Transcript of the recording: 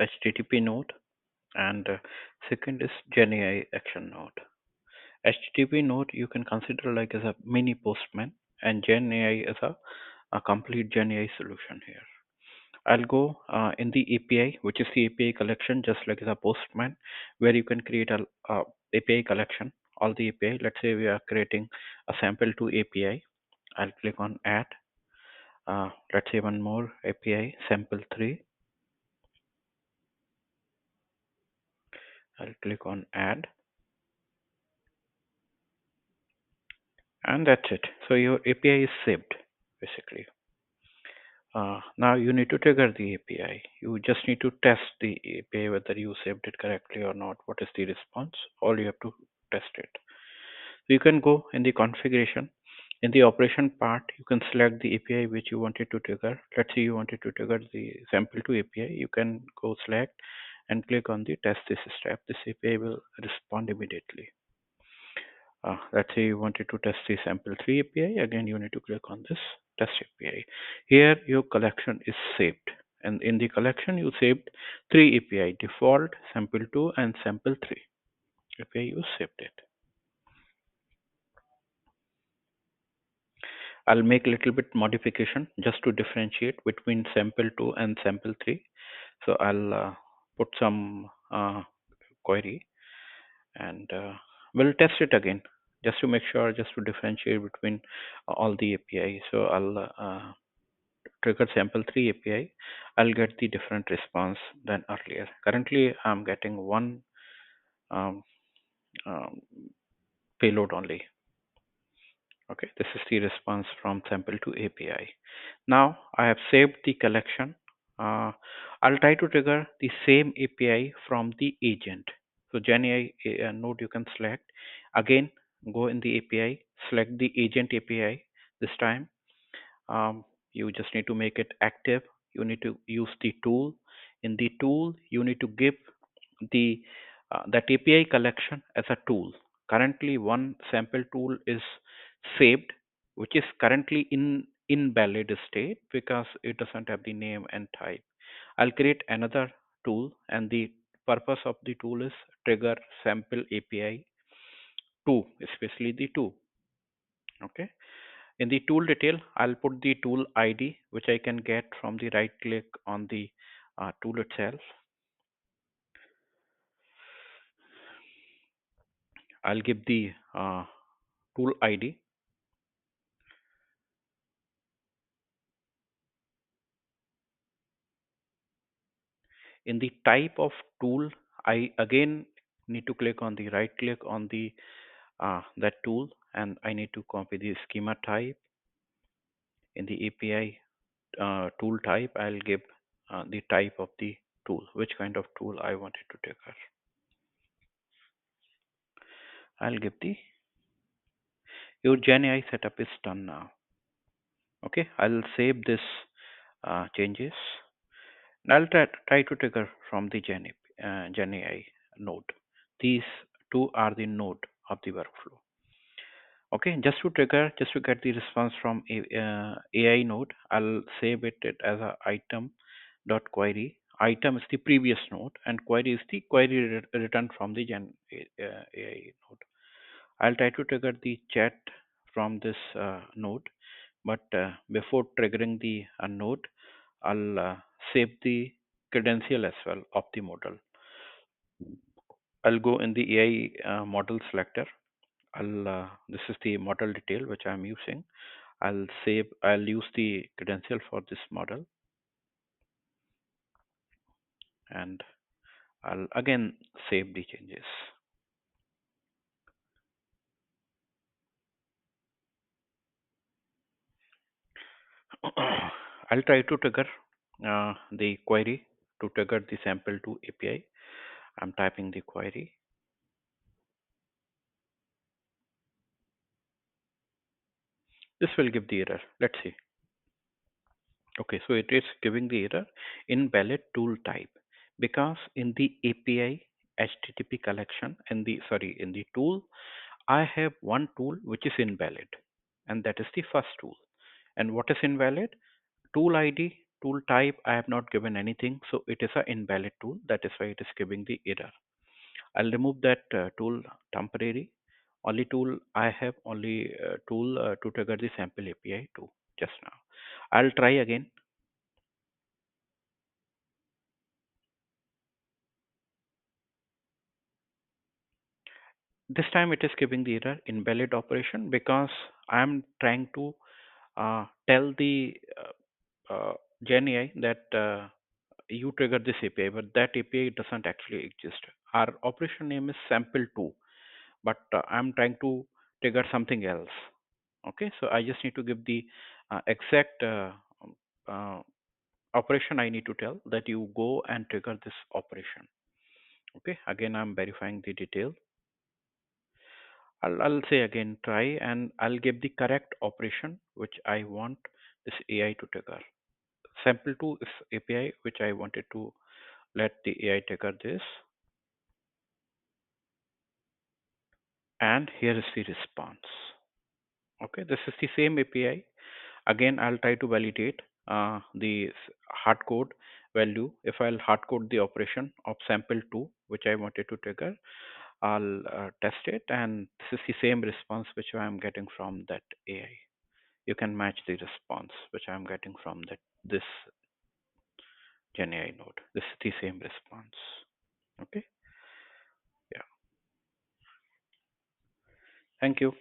HTTP node, and second is GenAI action node. HTTP node you can consider like as a mini Postman, and GenAI as a complete GenAI solution here. I'll go in the API, which is the API collection, just like the Postman, where you can create a API collection, all the API. Let's say we are creating a sample to API. I'll click on add. Let's say one more API, sample 3. I'll click on add, and that's it. So your API is saved, basically. Now you need to trigger the API. You just need to test the API whether you saved it correctly or not. What is the response? All you have to test it. So you can go in the configuration. In the operation part, you can select the API which you wanted to trigger. Let's say you wanted to trigger the sample to API. You can go select and click on the test this step. This API will respond immediately. Let's say you wanted to test the sample 3 API. Again, you need to click on this test API. Here, your collection is saved. And in the collection, you saved 3 API, default, sample 2, and sample 3. API, you saved it. I'll make a little bit modification just to differentiate between sample 2 and sample 3. So I'll put some query, and we'll test it again just to make sure, just to differentiate between all the API. So I'll trigger sample 3 API. I'll get the different response than earlier. Currently, I'm getting one um, um, payload only. Okay, this is the response from sample to API. Now I have saved the collection. I'll try to trigger the same API from the agent. So GenAI node you can select. Again, go in the API, select the agent API. This time, you just need to make it active. You need to use the tool. In the tool, you need to give the that API collection as a tool. Currently, one sample tool is saved, which is currently in invalid state because it doesn't have the name and type. I'll create another tool, and the purpose of the tool is trigger sample API 2, especially the 2. Okay. In the tool detail, I'll put the tool ID, which I can get from the right click on the tool itself. I'll give the tool ID. In the type of tool, I again need to click on the right click on the that tool, and I need to copy the schema type. In the API tool type, I'll give the type of the tool, which kind of tool I wanted to trigger. I'll give the your GenAI setup is done now. Okay, I'll save this changes. And I'll try to trigger from the GenAI node. These two are the node of the workflow. Okay, just to trigger, just to get the response from AI node, I'll save it as a item dot query. Item is the previous node, and query is the query returned from the AI node. I'll try to trigger the chat from this node, but before triggering the node, I'll save the credential as well of the model. I'll go in the AI model selector. This is the model detail which I'm using. I'll use the credential for this model, and I'll again save the changes. I'll try to trigger the query to trigger the sample to API. I'm typing the query. This will give the error. Let's see. Okay, so it is giving the error invalid tool type because in the API HTTP collection in the tool, I have one tool which is invalid, and that is the first tool. And what is invalid? Tool ID tool type I have not given anything, so it is a invalid tool. That is why it is giving the error. I'll remove that tool temporary. Only tool I have, only tool to trigger the sample API to just now. I'll try again. This time it is giving the error invalid operation because I am trying to tell the GenAI that you trigger this API, but that API doesn't actually exist. Our operation name is sample2, but I'm trying to trigger something else. Okay, so I just need to give the exact uh, operation I need to tell that you go and trigger this operation. Okay, again, I'm verifying the detail. I'll say again, try, and I'll give the correct operation which I want this AI to trigger. Sample2 is API which I wanted to let the AI trigger this, and here is the response. Okay, this is the same API. Again, I'll try to validate the hard code value. If I'll hard code the operation of sample2, which I wanted to trigger, I'll test it, and this is the same response which I'm getting from that AI. You can match the response which I'm getting from this GenAI node. This is the same response. Okay. Yeah. Thank you.